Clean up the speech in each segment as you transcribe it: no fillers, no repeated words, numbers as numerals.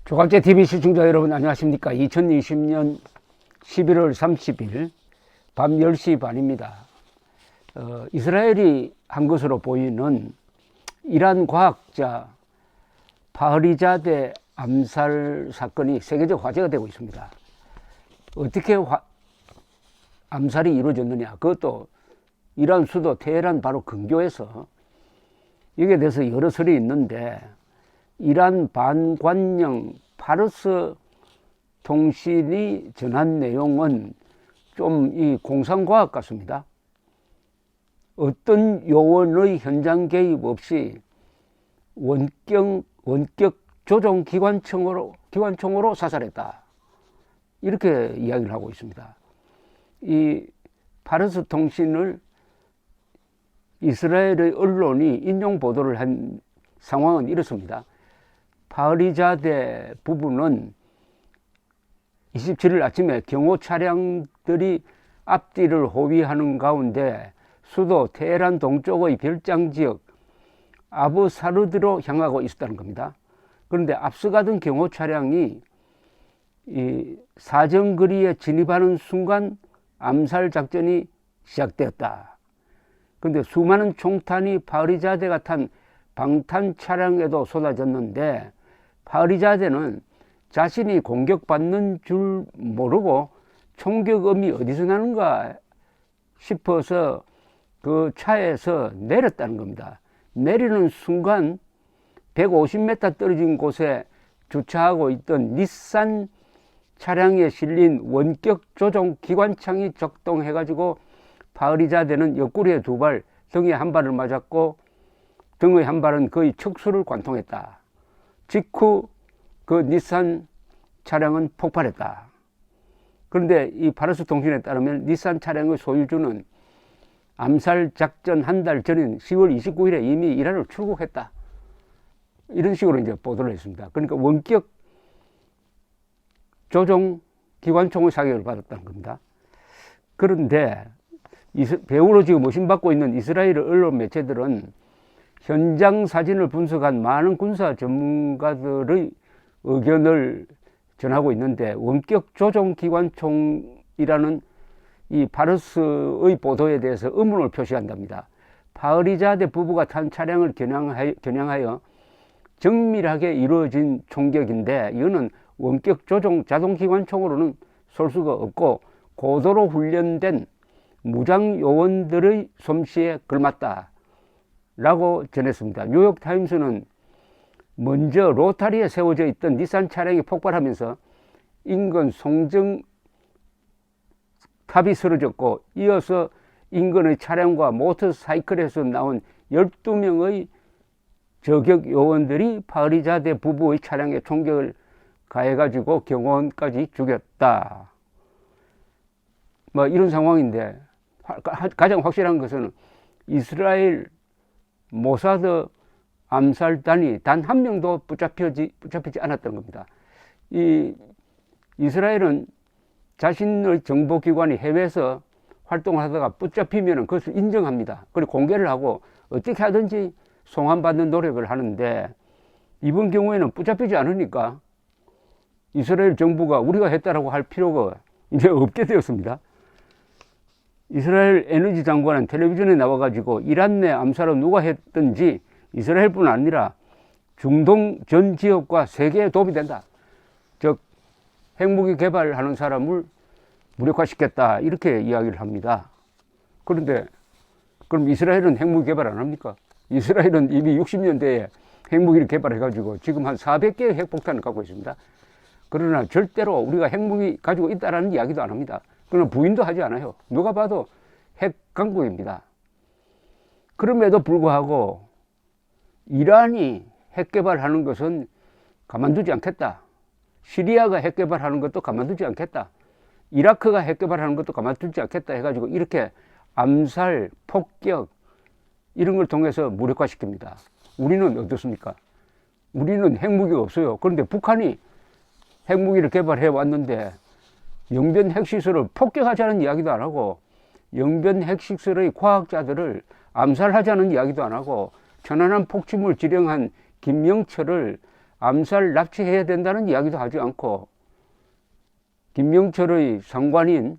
조갑제 TV 시청자 여러분 안녕하십니까. 2020년 11월 30일 밤 10시 반입니다. 이스라엘이 한 것으로 보이는 이란 과학자 파흐리자데 암살 사건이 세계적 화제가 되고 있습니다. 어떻게 암살이 이루어졌느냐, 그것도 이란 수도 테헤란 바로 근교에서. 여기에 대해서 여러 설이 있는데, 이란 반관영 파르스 통신이 전한 내용은 좀 이 공상과학 같습니다. 어떤 요원의 현장 개입 없이 원격 조종 기관총으로 사살했다, 이렇게 이야기를 하고 있습니다. 이 파르스 통신을 이스라엘의 언론이 인용 보도를 한 상황은 이렇습니다. 파흐리자데 부부는 27일 아침에 경호 차량들이 앞뒤를 호위하는 가운데 수도 테헤란 동쪽의 별장 지역 아부사르드로 향하고 있었다는 겁니다. 그런데 앞서가던 경호 차량이 이 사정거리에 진입하는 순간 암살 작전이 시작되었다. 그런데 수많은 총탄이 파흐리자데가 탄 방탄 차량에도 쏟아졌는데, 파흐리자데는 자신이 공격받는 줄 모르고 총격음이 어디서 나는가 싶어서 그 차에서 내렸다는 겁니다. 내리는 순간 150m 떨어진 곳에 주차하고 있던 닛산 차량에 실린 원격 조종 기관창이 작동해가지고 파흐리자데는 옆구리에 2발, 등에 1발을 맞았고 등의 1발은 거의 척수를 관통했다. 직후 그 닛산 차량은 폭발했다. 그런데 이 파르스 통신에 따르면 닛산 차량의 소유주는 암살 작전 한 달 전인 10월 29일에 이미 이란을 출국했다, 이런 식으로 이제 보도를 했습니다. 그러니까 원격 조종 기관총의 사격을 받았다는 겁니다. 그런데 배우로 지금 의심받고 있는 이스라엘 언론 매체들은 현장 사진을 분석한 많은 군사 전문가들의 의견을 전하고 있는데, 원격 조종 기관총이라는 이 파르스의 보도에 대해서 의문을 표시한답니다. 파흐리자데 부부가 탄 차량을 겨냥하여 정밀하게 이루어진 총격인데, 이거는 원격 조종 자동 기관총으로는 쏠 수가 없고 고도로 훈련된 무장 요원들의 솜씨에 걸맞다 라고 전했습니다. 뉴욕타임스는 먼저 로타리에 세워져 있던 닛산 차량이 폭발하면서 인근 송정 탑이 쓰러졌고, 이어서 인근의 차량과 모터사이클에서 나온 12명의 저격 요원들이 파흐리자데 부부의 차량에 총격을 가해가지고 경호원까지 죽였다, 뭐 이런 상황인데, 가장 확실한 것은 이스라엘 모사드 암살단이 단 한 명도 붙잡히지 않았던 겁니다. 이 이스라엘은 자신의 정보기관이 해외에서 활동을 하다가 붙잡히면 그것을 인정합니다. 그리고 공개를 하고 어떻게 하든지 송환받는 노력을 하는데, 이번 경우에는 붙잡히지 않으니까 이스라엘 정부가 우리가 했다라고 할 필요가 이제 없게 되었습니다. 이스라엘 에너지 장관은 텔레비전에 나와가지고 이란 내 암살은 누가 했든지 이스라엘뿐 아니라 중동 전 지역과 세계에 도움이 된다, 즉 핵무기 개발하는 사람을 무력화시켰다, 이렇게 이야기를 합니다. 그런데 그럼 이스라엘은 핵무기 개발 안 합니까? 이스라엘은 이미 60년대에 핵무기를 개발해가지고 지금 한 400개의 핵폭탄을 갖고 있습니다. 그러나 절대로 우리가 핵무기 가지고 있다라는 이야기도 안 합니다. 그러나 부인도 하지 않아요. 누가 봐도 핵 강국입니다. 그럼에도 불구하고 이란이 핵 개발하는 것은 가만두지 않겠다, 시리아가 핵 개발하는 것도 가만두지 않겠다, 이라크가 핵 개발하는 것도 가만두지 않겠다 해가지고 이렇게 암살, 폭격 이런 걸 통해서 무력화시킵니다. 우리는 어떻습니까? 우리는 핵무기가 없어요. 그런데 북한이 핵무기를 개발해 왔는데 영변 핵시설을 폭격하자는 이야기도 안 하고, 영변 핵시설의 과학자들을 암살하자는 이야기도 안 하고, 천안함 폭침을 지령한 김영철을 암살, 납치해야 된다는 이야기도 하지 않고 김명철의 상관인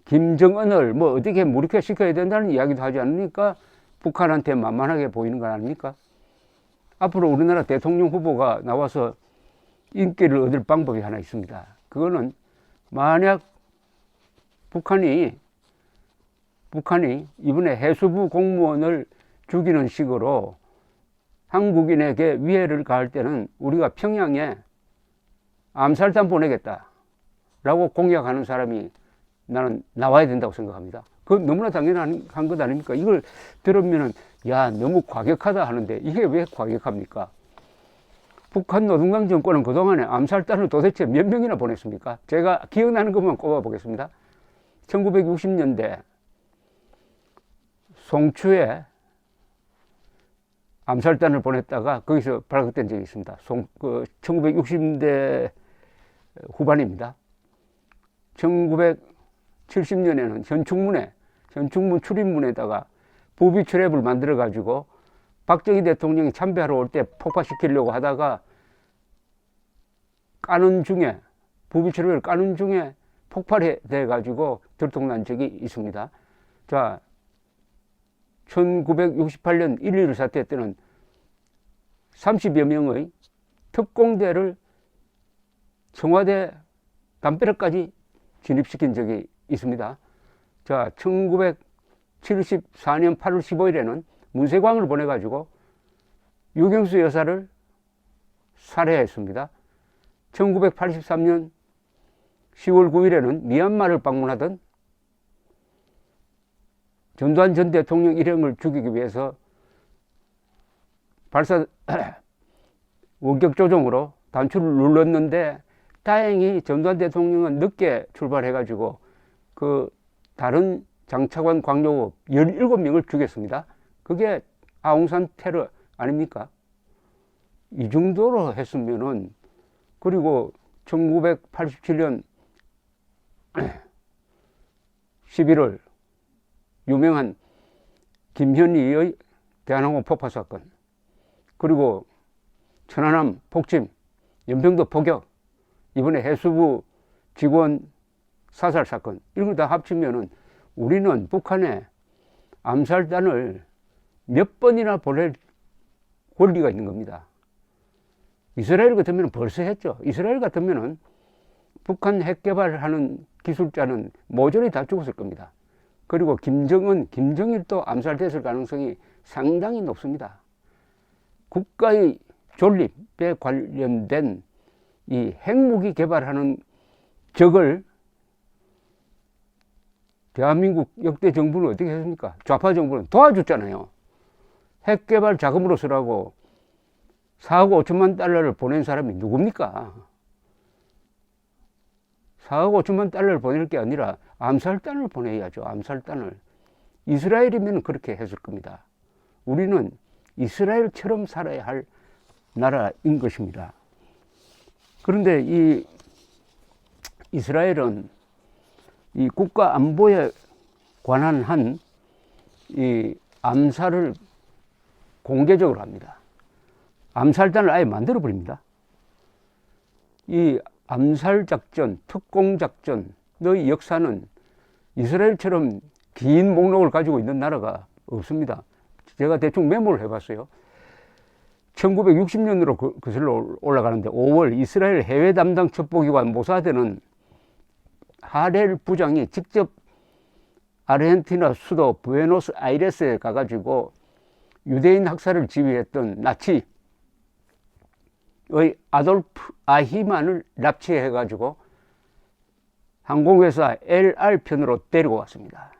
김정은을 뭐 어떻게 무력화시켜야 된다는 이야기도 하지 않으니까 북한한테 만만하게 보이는 거 아닙니까? 앞으로 우리나라 대통령 후보가 나와서 인기를 얻을 방법이 하나 있습니다. 그거는 만약 북한이 이번에 해수부 공무원을 죽이는 식으로 한국인에게 위해를 가할 때는 우리가 평양에 암살단 보내겠다라고 공약하는 사람이 나는 나와야 된다고 생각합니다. 그건 너무나 당연한 것 아닙니까? 이걸 들으면은 야, 너무 과격하다 하는데 이게 왜 과격합니까? 북한 노동당 정권은 그동안에 암살단을 도대체 몇 명이나 보냈습니까? 제가 기억나는 것만 꼽아보겠습니다. 1960년대 송추에 암살단을 보냈다가 거기서 발각된 적이 있습니다. 1960년대 후반입니다. 1970년에는 현충문 출입문에다가 부비 트랩을 만들어 가지고 박정희 대통령이 참배하러 올 때 폭파시키려고 하다가 부비 트랩을 까는 중에 폭발이 돼 가지고 들통난 적이 있습니다. 자, 1968년 1.15 사태 때는 30여 명의 특공대를 청와대 담벼락까지 진입시킨 적이 있습니다. 자, 1974년 8월 15일에는 문세광을 보내가지고 유경수 여사를 살해했습니다. 1983년 10월 9일에는 미얀마를 방문하던 전두환 전 대통령 일행을 죽이기 위해서 원격 조종으로 단추를 눌렀는데 다행히 전두환 대통령은 늦게 출발해가지고 그 다른 장차관 관료급 17명을 죽였습니다. 그게 아웅산 테러 아닙니까? 이 정도로 했으면은, 그리고 1987년 11월 유명한 김현희의 대한항공 폭파 사건, 그리고 천안함 폭침, 연평도 포격, 이번에 해수부 직원 사살 사건, 이런 거 다 합치면은 우리는 북한에 암살단을 몇 번이나 보낼 권리가 있는 겁니다. 이스라엘 같으면 벌써 했죠. 이스라엘 같으면은 북한 핵 개발하는 기술자는 모조리 다 죽었을 겁니다. 그리고 김정일도 암살됐을 가능성이 상당히 높습니다. 국가의 존립에 관련된 이 핵무기 개발하는 적을 대한민국 역대 정부는 어떻게 했습니까? 좌파 정부는 도와줬잖아요. 핵 개발 자금으로 쓰라고 4억 5천만 달러를 보낸 사람이 누굽니까? 4억 5천만 달러를 보낼 게 아니라 암살단을 보내야죠. 암살단을. 이스라엘이면 그렇게 했을 겁니다. 우리는 이스라엘처럼 살아야 할 나라인 것입니다. 그런데 이 이스라엘은 이 국가 안보에 관한 한 이 암살을 공개적으로 합니다. 암살단을 아예 만들어 버립니다. 이 암살작전, 특공작전의 역사는 이스라엘처럼 긴 목록을 가지고 있는 나라가 없습니다. 제가 대충 메모를 해봤어요. 1960년으로 거슬러 올라가는데 5월 이스라엘 해외 담당 첩보기관 모사드는 하렐 부장이 직접 아르헨티나 수도 부에노스아이레스에 가가지고 유대인 학살을 지휘했던 나치의 아돌프 아히만을 납치해가지고 항공회사 LR 편으로 데리고 왔습니다.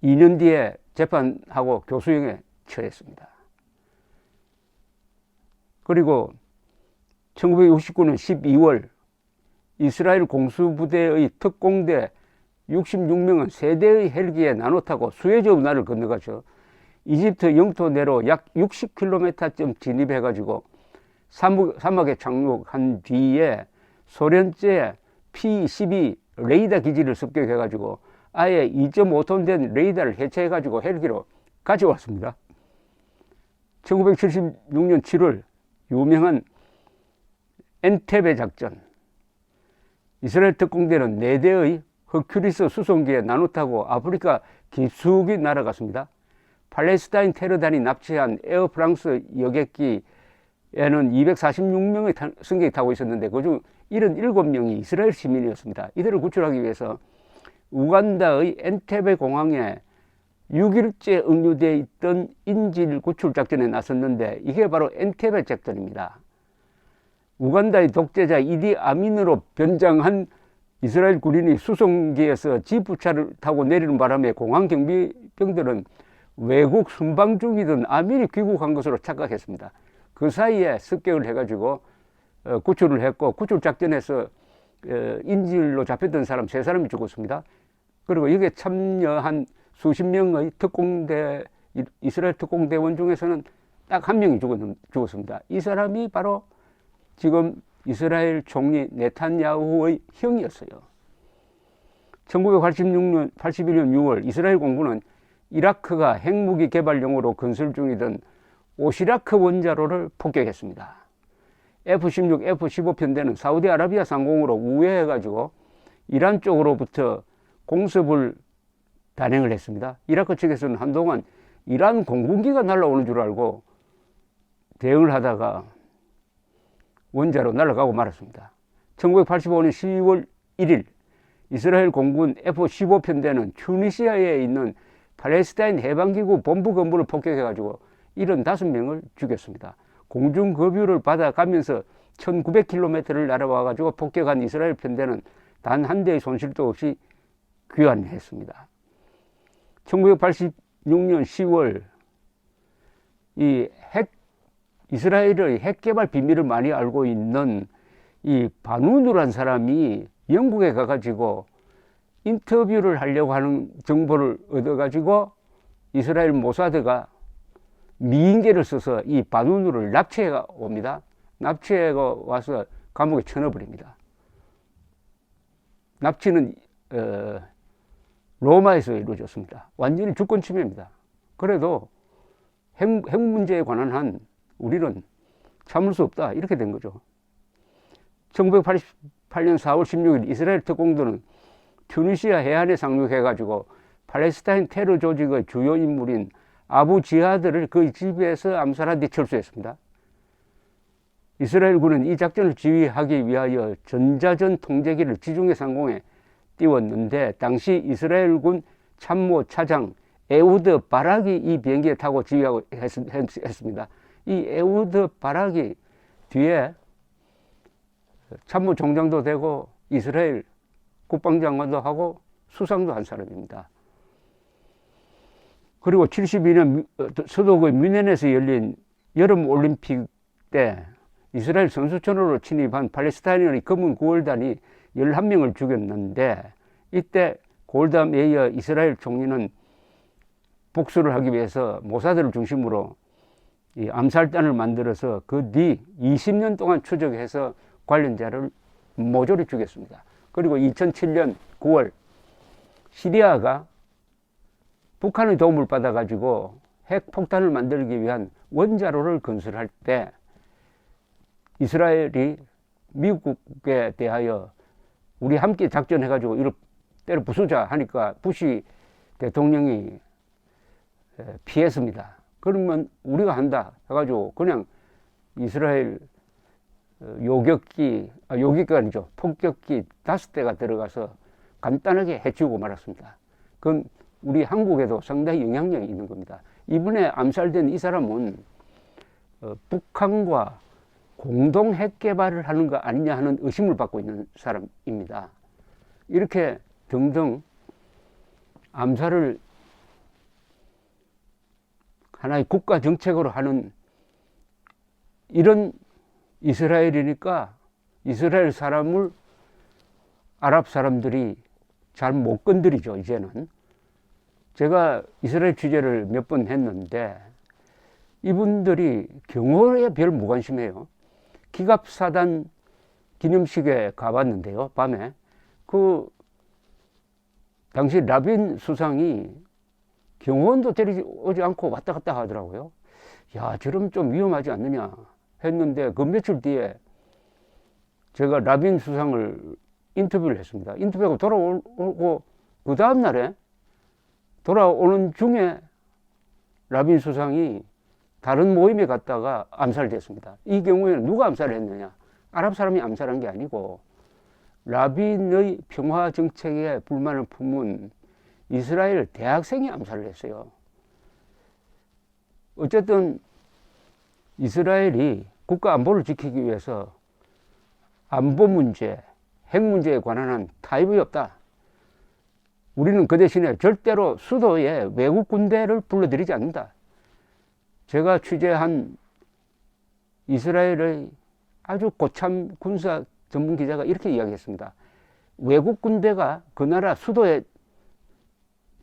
2년 뒤에 재판하고 교수형에 처했습니다. 그리고 1969년 12월 이스라엘 공수부대의 특공대 66명은 세 대의 헬기에 나눠 타고 수에즈 운하를 건너가죠. 이집트 영토 내로 약 60km쯤 진입해가지고 사막에 착륙한 뒤에 소련제 P-12 레이더 기지를 습격해가지고 아예 2.5톤 된 레이더를 해체해가지고 헬기로 가져왔습니다. 1976년 7월 유명한 엔테베 작전. 이스라엘 특공대는 4대의 허큐리스 수송기에 나누타고 아프리카 깊숙이 날아갔습니다. 팔레스타인 테러단이 납치한 에어프랑스 여객기에는 246명의 승객이 타고 있었는데 그중 77명이 이스라엘 시민이었습니다. 이들을 구출하기 위해서 우간다의 엔테베 공항에 6일째 응유되어 있던 인질 구출 작전에 나섰는데 이게 바로 엔테베 작전입니다. 우간다의 독재자 이디 아민으로 변장한 이스라엘 군인이 수송기에서 지프차를 타고 내리는 바람에 공항 경비병들은 외국 순방 중이던 아민이 귀국한 것으로 착각했습니다. 그 사이에 습격을 해가지고 구출을 했고 구출 작전에서 인질로 잡혔던 사람 3사람이 죽었습니다. 그리고 여기에 참여한 수십 명의 이스라엘 특공대원 중에서는 딱 1명이 죽었습니다. 이 사람이 바로 지금 이스라엘 총리 네탄야후의 형이었어요. 1981년 6월 이스라엘 공군은 이라크가 핵무기 개발용으로 건설 중이던 오시라크 원자로를 폭격했습니다. F-16, F-15 편대는 사우디아라비아 상공으로 우회해가지고 이란 쪽으로부터 공습을 단행을 했습니다. 이라크 측에서는 한동안 이란 공군기가 날아오는 줄 알고 대응을 하다가 원자로 날아가고 말았습니다. 1985년 10월 1일 이스라엘 공군 F-15 편대는 튜니시아에 있는 팔레스타인 해방기구 본부 건물을 폭격해가지고 75명을 죽였습니다. 공중급유를 받아가면서 1900km를 날아와가지고 폭격한 이스라엘 편대는 단 한 대의 손실도 없이 귀환했습니다. 1986년 10월 이스라엘의 핵개발 비밀을 많이 알고 있는 이 바누누란 사람이 영국에 가가지고 인터뷰를 하려고 하는 정보를 얻어가지고 이스라엘 모사드가 미인계를 써서 이 바누누를 납치해 옵니다. 납치해 와서 감옥에 쳐넣어버립니다. 납치는 로마에서 이루어졌습니다. 완전히 주권 침해입니다. 그래도 핵 문제에 관한 한 우리는 참을 수 없다 이렇게 된 거죠. 1988년 4월 16일 이스라엘 특공대는 튜니시아 해안에 상륙해가지고 팔레스타인 테러 조직의 주요 인물인 아부 지하드를 그 집에서 암살한 뒤 철수했습니다. 이스라엘군은 이 작전을 지휘하기 위하여 전자전 통제기를 지중해 상공에 띄웠는데 당시 이스라엘군 참모 차장 에우드 바락이 이 비행기에 타고 지휘하고 했습니다. 이 에우드 바락이 뒤에 참모 총장도 되고 이스라엘 국방장관도 하고 수상도 한 사람입니다. 그리고 72년 서독의 뮌헨에서 열린 여름 올림픽 때 이스라엘 선수촌으로 침입한 팔레스타인의 검은 구월단이 11명을 죽였는데 이때 골다 메이어 이스라엘 총리는 복수를 하기 위해서 모사드를 중심으로 이 암살단을 만들어서 그 뒤 20년 동안 추적해서 관련자를 모조리 죽였습니다. 그리고 2007년 9월 시리아가 북한의 도움을 받아가지고 핵폭탄을 만들기 위한 원자로를 건설할 때 이스라엘이 미국에 대하여 우리 함께 작전해가지고 이를 때려 부수자 하니까 부시 대통령이 피했습니다. 그러면 우리가 한다 해가지고 그냥 이스라엘 요격기가 아니죠. 폭격기 5대가 들어가서 간단하게 해치우고 말았습니다. 그건 우리 한국에도 상당히 영향력이 있는 겁니다. 이번에 암살된 이 사람은 북한과 공동 핵 개발을 하는 거 아니냐 하는 의심을 받고 있는 사람입니다. 이렇게 등등 암살을 하나의 국가 정책으로 하는 이런 이스라엘이니까 이스라엘 사람을 아랍 사람들이 잘 못 건드리죠. 이제는 제가 이스라엘 취재를 몇 번 했는데 이분들이 경호에 별 무관심해요. 기갑사단 기념식에 가봤는데요. 밤에 그 당시 라빈 수상이 경호원도 데리지 오지 않고 왔다 갔다 하더라고요. 야, 저러면 좀 위험하지 않느냐 했는데 그 며칠 뒤에 제가 라빈 수상을 인터뷰를 했습니다. 인터뷰하고 돌아오고 그 다음 날에 돌아오는 중에 라빈 수상이 다른 모임에 갔다가 암살됐습니다. 이 경우에는 누가 암살을 했느냐? 아랍 사람이 암살한 게 아니고 라빈의 평화 정책에 불만을 품은 이스라엘 대학생이 암살을 했어요. 어쨌든 이스라엘이 국가 안보를 지키기 위해서 안보 문제, 핵 문제에 관한 한 타협이 없다. 우리는 그 대신에 절대로 수도에 외국 군대를 불러들이지 않는다. 제가 취재한 이스라엘의 아주 고참 군사 전문 기자가 이렇게 이야기했습니다. 외국 군대가 그 나라 수도에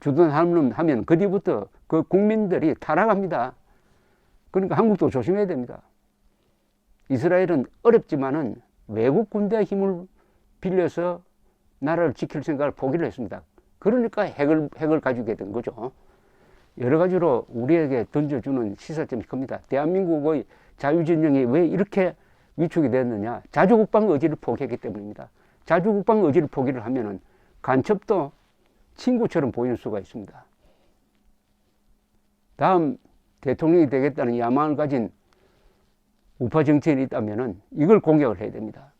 주둔하면 그 뒤부터 그 국민들이 타락합니다. 그러니까 한국도 조심해야 됩니다. 이스라엘은 어렵지만은 외국 군대의 힘을 빌려서 나라를 지킬 생각을 포기를 했습니다. 그러니까 핵을 가지게 된 거죠. 여러 가지로 우리에게 던져주는 시사점이 큽니다. 대한민국의 자유진영이 왜 이렇게 위축이 됐느냐? 자주국방 의지를 포기했기 때문입니다. 자주국방 의지를 포기를 하면은 간첩도 친구처럼 보이는 수가 있습니다. 다음 대통령이 되겠다는 야망을 가진 우파 정치인이 있다면은 이걸 공격을 해야 됩니다.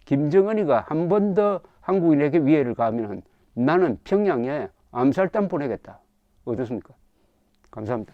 김정은이가 한 번 더 한국인에게 위해를 가하면은 나는 평양에 암살단 보내겠다. 어떻습니까? 감사합니다.